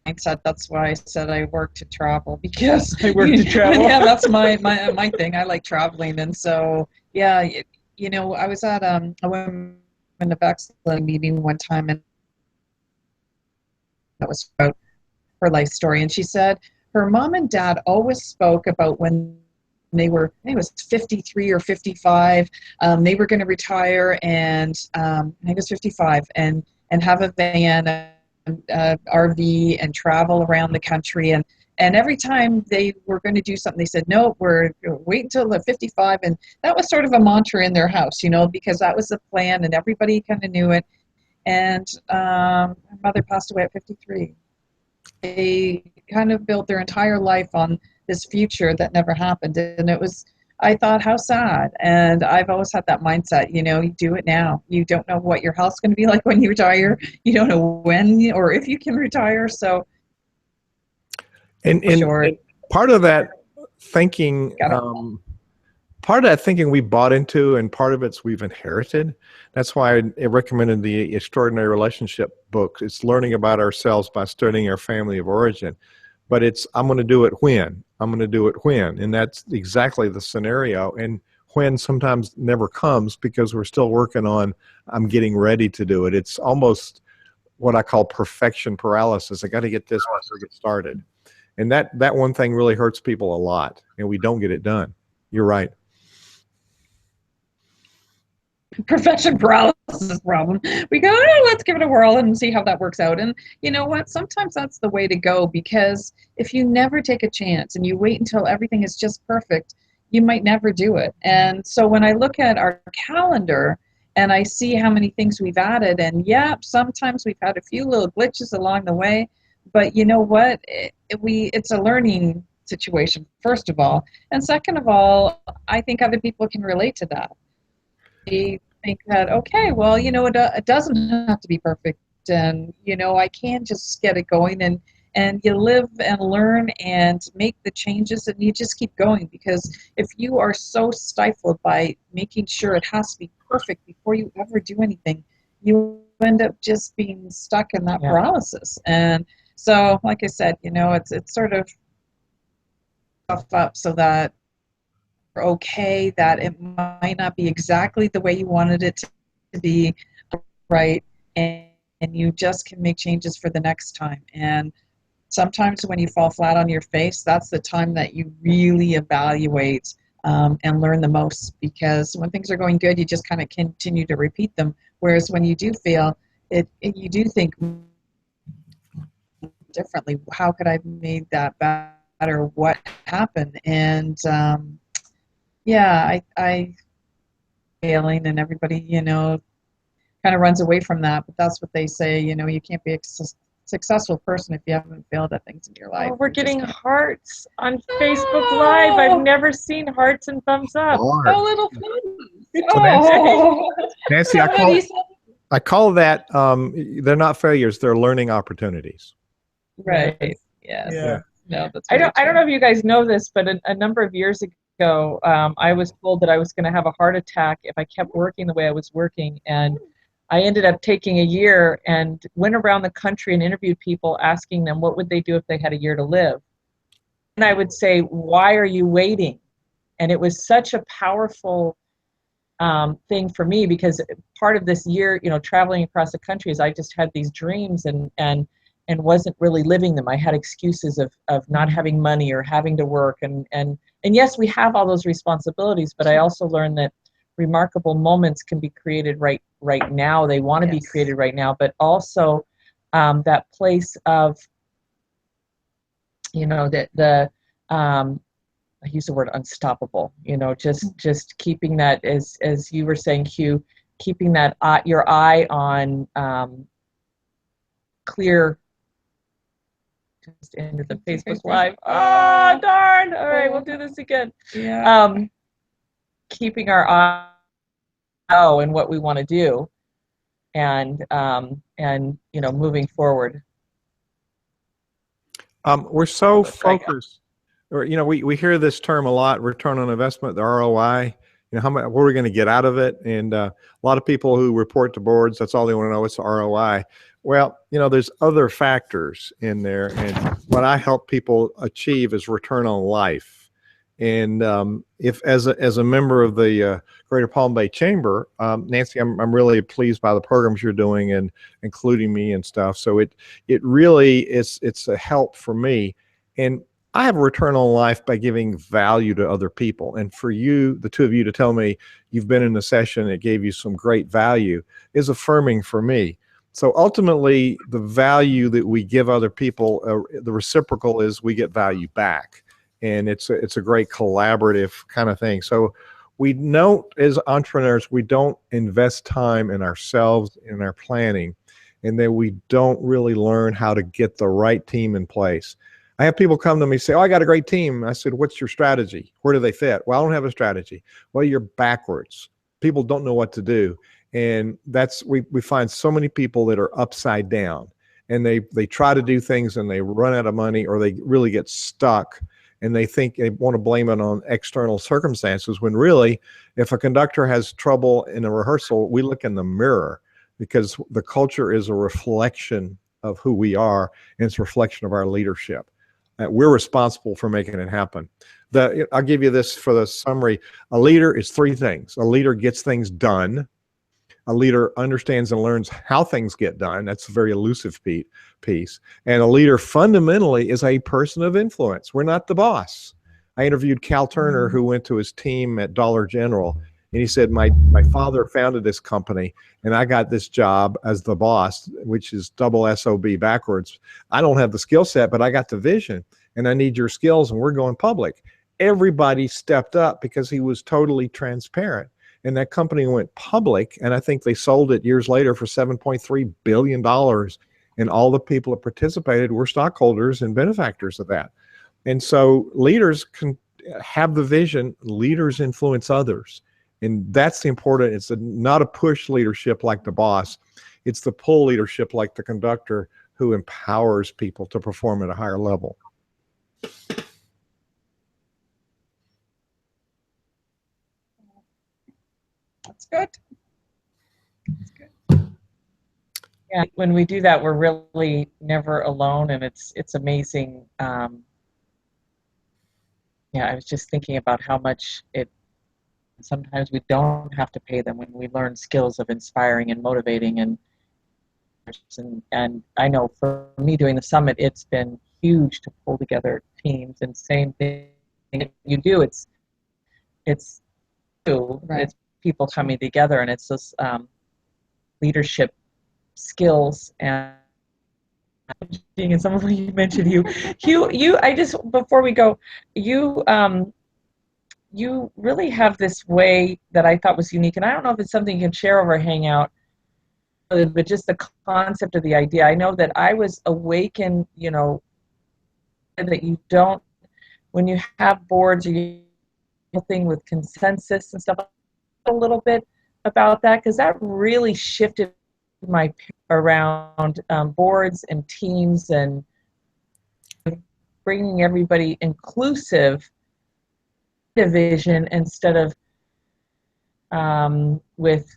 Mindset. That's why I said I work to travel, because I work to travel. Yeah, that's my thing. I like traveling, and so yeah, I was at a Women of Excellence meeting one time, and that was about her life story, and she said her mom and dad always spoke about when they were, I think it was 53 or 55, they were going to retire, and I think it was 55, and have a van, RV, and travel around the country. And every time they were going to do something, they said, no, we're wait until they're 55. And that was sort of a mantra in their house, because that was the plan, and everybody kind of knew it. And my mother passed away at 53. They kind of built their entire life on this future that never happened. And it was, I thought, how sad. And I've always had that mindset, you do it now. You don't know what your health's going to be like when you retire. You don't know when or if you can retire. So, and part of that thinking, we bought into, and part of it's we've inherited. That's why I recommended the Extraordinary Relationship book. It's learning about ourselves by studying our family of origin. But it's, I'm going to do it when. I'm going to do it when. And that's exactly the scenario. And when sometimes never comes because we're still working on, I'm getting ready to do it. It's almost what I call perfection paralysis. I got to get this before I get started. And that one thing really hurts people a lot, and we don't get it done. You're right. Perfection paralysis problem. We go, oh, let's give it a whirl and see how that works out. And you know what? Sometimes that's the way to go, because if you never take a chance and you wait until everything is just perfect, you might never do it. And so when I look at our calendar and I see how many things we've added, and yeah, sometimes we've had a few little glitches along the way, but you know what? It's a learning situation, first of all. And second of all, I think other people can relate to that. They think that, okay, well, it doesn't have to be perfect, and I can just get it going, and you live and learn and make the changes, and you just keep going, because if you are so stifled by making sure it has to be perfect before you ever do anything, you end up just being stuck in that paralysis. And so, like I said, it's sort of stuff up so that okay, that it might not be exactly the way you wanted it to be, right? And you just can make changes for the next time. And sometimes when you fall flat on your face, that's the time that you really evaluate and learn the most, because when things are going good, you just kind of continue to repeat them. Whereas when you do fail, you do think differently. How could I have made that better? What happened? And I failing, and everybody, kind of runs away from that. But that's what they say, you can't be a successful person if you haven't failed at things in your life. Oh, we're getting hearts on Facebook Live. I've never seen hearts and thumbs up. Oh, little please. So Nancy, I call that, they're not failures, they're learning opportunities. Right. Yes. Yeah. No, that's I don't know if you guys know this, but a number of years ago, I was told that I was going to have a heart attack if I kept working the way I was working. And I ended up taking a year and went around the country and interviewed people, asking them what would they do if they had a year to live. And I would say, why are you waiting? And it was such a powerful thing for me, because part of this year, traveling across the country, is I just had these dreams and wasn't really living them. I had excuses of not having money or having to work. And yes, we have all those responsibilities, but I also learned that remarkable moments can be created right now. They want to be created right now, but also that place of, the I use the word unstoppable, just keeping that, as you were saying, Hugh, keeping that your eye on clear. Just into the Facebook Live. Oh, darn. All right, we'll do this again. Yeah. Keeping our eye on what we want to do, and moving forward. We're so focused, or we hear this term a lot: return on investment, the ROI. How much, what are we going to get out of it? And a lot of people who report to boards, that's all they want to know, is the ROI. Well, there's other factors in there, and what I help people achieve is return on life. And if as a member of the Greater Palm Bay Chamber, Nancy, I'm really pleased by the programs you're doing and including me and stuff. So it really it's a help for me, and I have a return on life by giving value to other people. And for you, the two of you, to tell me you've been in a session that gave you some great value is affirming for me. So ultimately, the value that we give other people, the reciprocal is we get value back. And it's a great collaborative kind of thing. So we know as entrepreneurs, we don't invest time in ourselves, in our planning, and then we don't really learn how to get the right team in place. I have people come to me and say, oh, I got a great team. I said, what's your strategy? Where do they fit? Well, I don't have a strategy. Well, you're backwards. People don't know what to do. And that's, we find so many people that are upside down, and they try to do things and they run out of money, or they really get stuck, and they think they want to blame it on external circumstances, when really, if a conductor has trouble in a rehearsal, we look in the mirror, because the culture is a reflection of who we are, and it's a reflection of our leadership. We're responsible for making it happen. I'll give you this for the summary. A leader is three things. A leader gets things done. A leader understands and learns how things get done. That's a very elusive piece. And a leader fundamentally is a person of influence. We're not the boss. I interviewed Cal Turner, who went to his team at Dollar General, and he said, my father founded this company, and I got this job as the boss, which is double SOB backwards. I don't have the skill set, but I got the vision, and I need your skills, and we're going public. Everybody stepped up because he was totally transparent. And that company went public, and I think they sold it years later for $7.3 billion. And all the people that participated were stockholders and benefactors of that. And so leaders can have the vision. Leaders influence others. And that's the important. It's not a push leadership like the boss. It's the pull leadership like the conductor, who empowers people to perform at a higher level. That's good. That's good. Yeah, when we do that, we're really never alone, and it's amazing. Yeah, I was just thinking about how much sometimes we don't have to pay them when we learn skills of inspiring and motivating, and I know for me doing the summit, it's been huge to pull together teams. And same thing you do, it's people coming together, and it's this leadership skills. And some of what you mentioned, Hugh, I just, before we go, you really have this way that I thought was unique, and I don't know if it's something you can share over Hangout, but just the concept of the idea. I know that I was awakened, that you don't, when you have boards, you thing with consensus and stuff, a little bit about that, because that really shifted my around boards and teams, and bringing everybody inclusive division instead of with,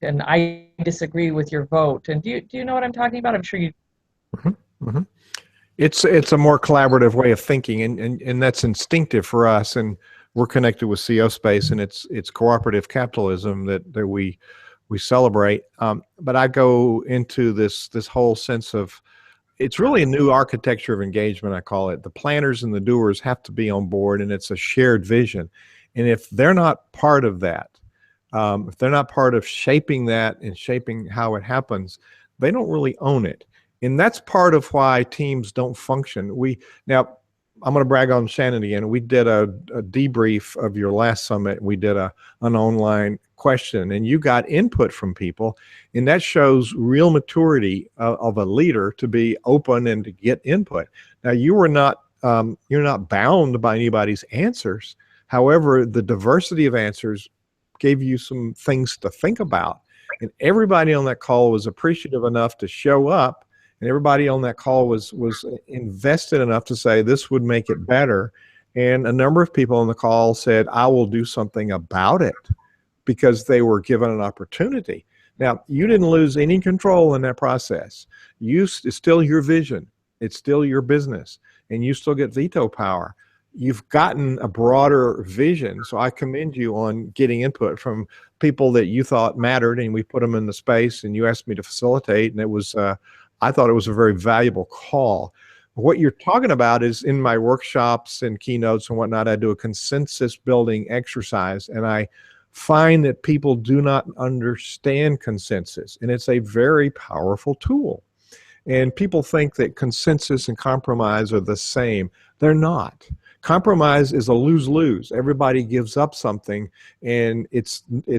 and I disagree with your vote. And do you know what I'm talking about? I'm sure you. Mm-hmm. Mm-hmm. It's a more collaborative way of thinking, and that's instinctive for us. And we're connected with CO Space, and it's cooperative capitalism that we celebrate. But I go into this whole sense of, it's really a new architecture of engagement, I call it. The planners and the doers have to be on board, and it's a shared vision. And if they're not part of that, if they're not part of shaping that and shaping how it happens, they don't really own it. And that's part of why teams don't function. Now, I'm going to brag on Shannon again. We did a debrief of your last summit. We did an online question, and you got input from people, and that shows real maturity of a leader to be open and to get input. Now, you're not bound by anybody's answers. However, the diversity of answers gave you some things to think about, and everybody on that call was appreciative enough to show up. And everybody on that call was invested enough to say this would make it better. And a number of people on the call said, I will do something about it, because they were given an opportunity. Now, you didn't lose any control in that process. It's still your vision. It's still your business. And you still get veto power. You've gotten a broader vision. So I commend you on getting input from people that you thought mattered, and we put them in the space, and you asked me to facilitate. And it was, I thought it was a very valuable call. What you're talking about is in my workshops and keynotes and whatnot, I do a consensus building exercise, and I find that people do not understand consensus, and it's a very powerful tool. And people think that consensus and compromise are the same. They're not. Compromise is a lose-lose. Everybody gives up something, and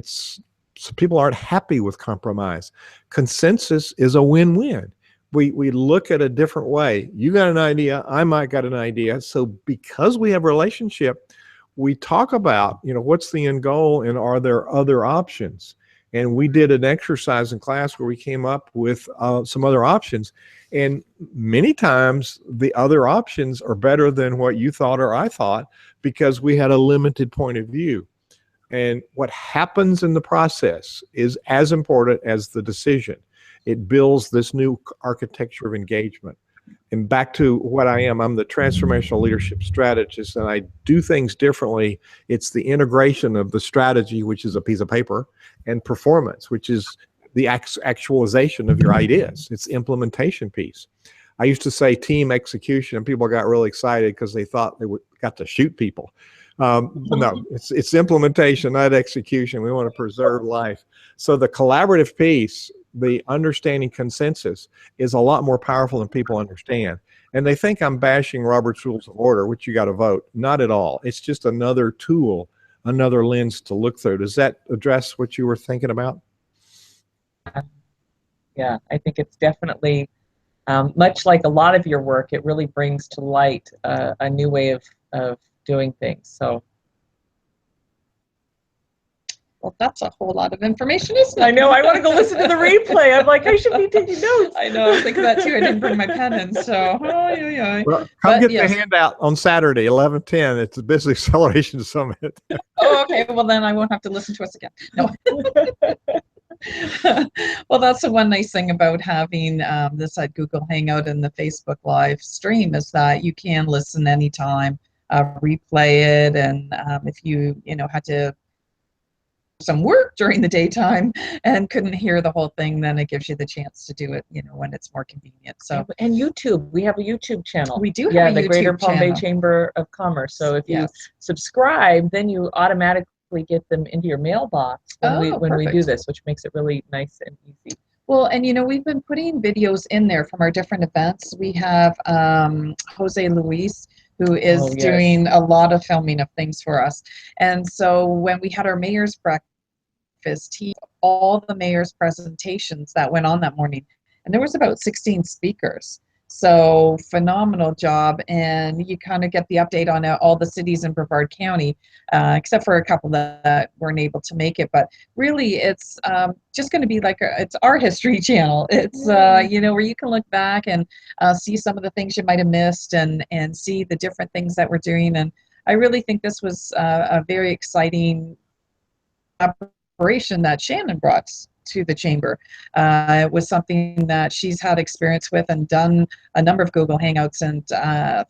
so people aren't happy with compromise. Consensus is a win-win. We look at a different way. You got an idea, I might got an idea. So because we have a relationship, we talk about, what's the end goal, and are there other options? And we did an exercise in class where we came up with some other options. And many times the other options are better than what you thought or I thought, because we had a limited point of view. And what happens in the process is as important as the decision. It builds this new architecture of engagement. And back to what I am, I'm the transformational leadership strategist, and I do things differently. It's the integration of the strategy, which is a piece of paper, and performance, which is the actualization of your ideas. It's the implementation piece. I used to say team execution, and people got really excited because they thought they got to shoot people. No, it's implementation, not execution. We want to preserve life. So the collaborative piece, the understanding consensus, is a lot more powerful than people understand. And they think I'm bashing Robert's Rules of Order, which you got to vote. Not at all. It's just another tool, another lens to look through. Does that address what you were thinking about? Yeah, I think it's definitely, much like a lot of your work, it really brings to light a new way of doing things. So. Well, that's a whole lot of information, isn't it? I know. I want to go listen to the replay. I'm like, I should be taking notes. I know. I was thinking that too. I didn't bring my pen in, so. Well, come get the handout on Saturday, 11:10. It's the Business Acceleration Summit. Oh, okay. Well, then I won't have to listen to us again. No. Well, that's the one nice thing about having this at Google Hangout and the Facebook live stream, is that you can listen anytime, replay it, and if you had to some work during the daytime and couldn't hear the whole thing, then it gives you the chance to do it, when it's more convenient. So, and YouTube, we have a YouTube channel. We do have a the YouTube Greater Palm channel. Bay Chamber of Commerce. So if you subscribe, then you automatically get them into your mailbox when we do this, which makes it really nice and easy. Well, and we've been putting videos in there from our different events. We have Jose Luis, who is doing a lot of filming of things for us. And so when we had our mayor's breakfast, all the mayor's presentations that went on that morning, and there was about 16 speakers. So phenomenal job, and you kind of get the update on all the cities in Brevard County, except for a couple that weren't able to make it. But really, it's just going to be like it's our history channel. It's where you can look back and see some of the things you might have missed, and see the different things that we're doing. And I really think this was a very exciting operation that Shannon brought to the chamber. It was something that she's had experience with and done a number of Google Hangouts, and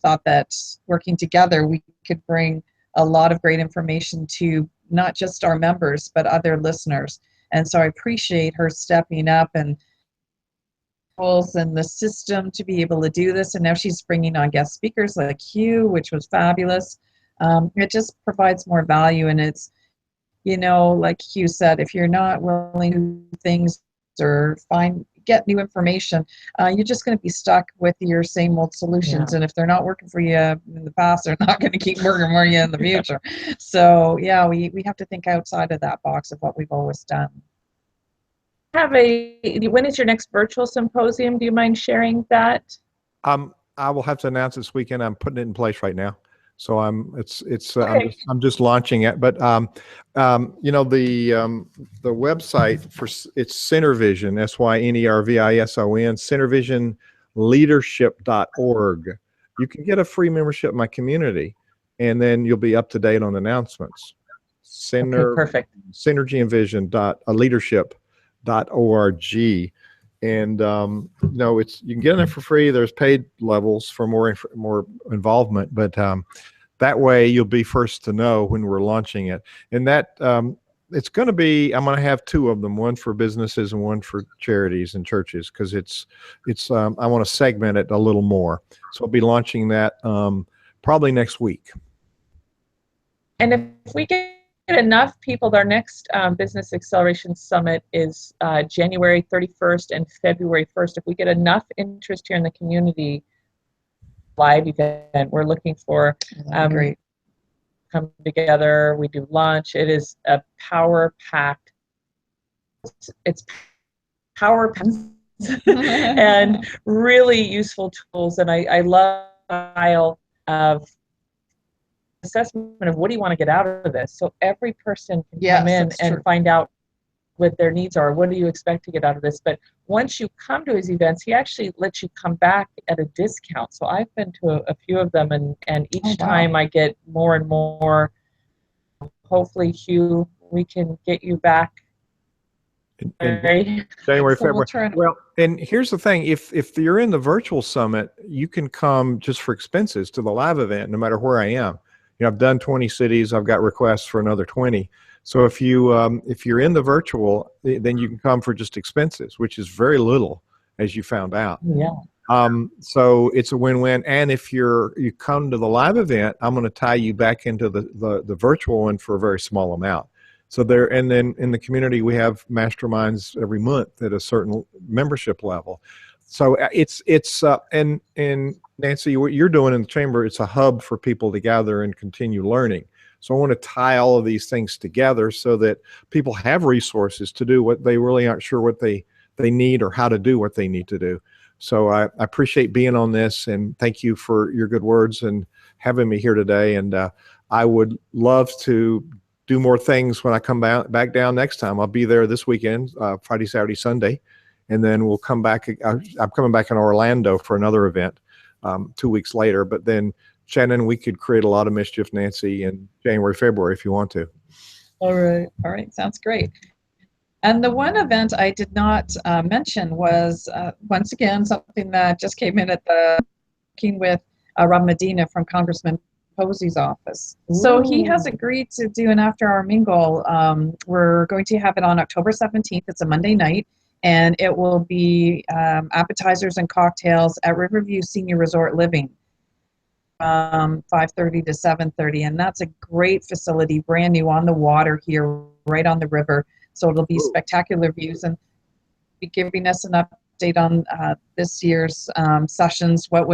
thought that working together we could bring a lot of great information to not just our members but other listeners. And so I appreciate her stepping up and the system to be able to do this. And now she's bringing on guest speakers like Hugh, which was fabulous. It just provides more value, and it's like Hugh said, if you're not willing to do things or get new information, you're just going to be stuck with your same old solutions. And if they're not working for you in the past, they're not going to keep working for you in the future. So yeah, we have to think outside of that box of what we've always done. When is your next virtual symposium? Do you mind sharing that? I will have to announce this weekend. I'm putting it in place right now. So I'm just launching it. But you know, the website for it's Synervision, SYNERVISON, synervisionleadership.org. You can get a free membership in my community, and then you'll be up to date on announcements. Perfect. Synergy and Vision leadership.org. And you know, you can get in there for free. There's paid levels for more involvement, but that way you'll be first to know when we're launching it. And that it's going to be, I'm going to have two of them, one for businesses and one for charities and churches, because it's I want to segment it a little more. So I'll be launching that probably next week. And if we get enough people, our next Business Acceleration Summit is January 31st and February 1st. If we get enough interest here in the community, live event, we're looking for great. Come together. We do lunch. It is a power-packed. It's power-packed and really useful tools. And I love the style of assessment of what do you want to get out of this, so every person can come in and find out what their needs are. What do you expect to get out of this? But once you come to his events, he actually lets you come back at a discount. So I've been to a few of them, and each time I get more and more. Hopefully, Hugh, we can get you back in January, February. Well, and here's the thing: if you're in the virtual summit, you can come just for expenses to the live event, no matter where I am. You know, I've done 20 cities. I've got requests for another 20. So if you're in the virtual, then you can come for just expenses, which is very little, as you found out. Yeah. So it's a win-win. And if you come to the live event, I'm going to tie you back into the virtual one for a very small amount. So and then in the community, we have masterminds every month at a certain membership level. So and Nancy, what you're doing in the chamber, it's a hub for people to gather and continue learning. So I want to tie all of these things together so that people have resources to do what they really aren't sure what they need or how to do what they need to do. So I appreciate being on this, and thank you for your good words and having me here today. And I would love to do more things when I come back down next time. I'll be there this weekend, Friday, Saturday, Sunday. And then we'll come back. I'm coming back in Orlando for another event 2 weeks later. But then, Shannon, we could create a lot of mischief, Nancy, in January, February, if you want to. All right. Sounds great. And the one event I did not mention was, once again, something that just came in at the working with Rob Medina from Congressman Posey's office. Ooh. So he has agreed to do an after-hour mingle. We're going to have it on October 17th. It's a Monday night. And it will be appetizers and cocktails at Riverview Senior Resort Living, 5:30 to 7:30. And that's a great facility, brand new on the water here, right on the river. So it'll be spectacular views, and be giving us an update on this year's sessions, what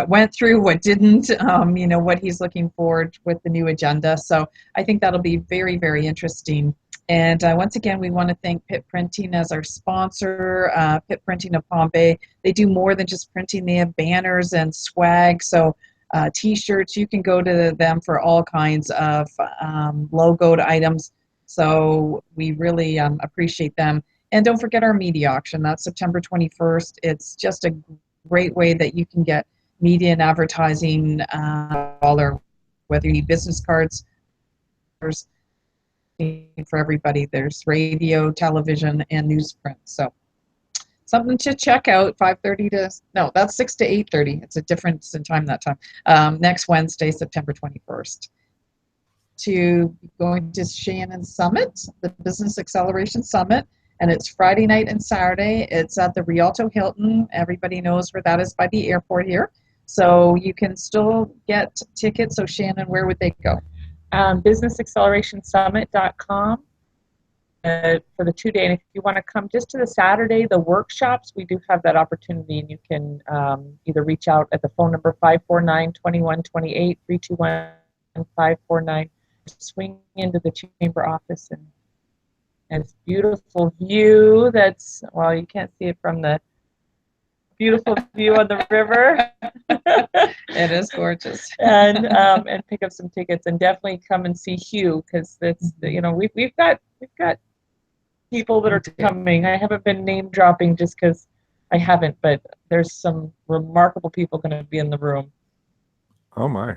went through, what didn't, what he's looking forward with the new agenda. So I think that'll be very, very interesting. And once again, we want to thank Pitt Printing as our sponsor, Pitt Printing of Palm Bay. They do more than just printing. They have banners and swag. So T-shirts, you can go to them for all kinds of logoed items. So we really appreciate them. And don't forget our media auction. That's September 21st. It's just a great way that you can get media and advertising, whether you need business cards, for everybody. There's radio, television, and newsprint. So something to check out. 6 to 8:30. It's a difference in time that time. Next Wednesday, September 21st. To going to Shannon's Summit, the Business Acceleration Summit, and it's Friday night and Saturday. It's at the Rialto Hilton. Everybody knows where that is by the airport here. So you can still get tickets. So Shannon, where would they go? BusinessAccelerationSummit.com. for the 2-day. And if you want to come just to the Saturday, the workshops, we do have that opportunity, and you can either reach out at the phone number 549-2128, 321-549, swing into the chamber office, and it's beautiful view. That's, well, you can't see it from the beautiful view on the river. It is gorgeous. And pick up some tickets, and definitely come and see Hugh, because that's, you know, we've got people that are coming. I haven't been name dropping just because I haven't, but there's some remarkable people going to be in the room. Oh my!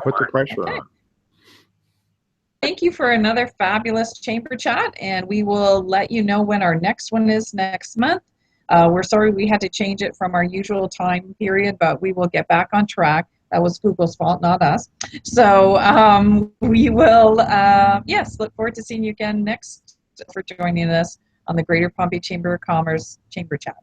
Put the pressure on. Thank you for another fabulous chamber chat, and we will let you know when our next one is next month. We're sorry we had to change it from our usual time period, but we will get back on track. That was Google's fault, not us. So we will, yes, look forward to seeing you again next for joining us on the Greater Palm Beach Chamber of Commerce Chamber Chat.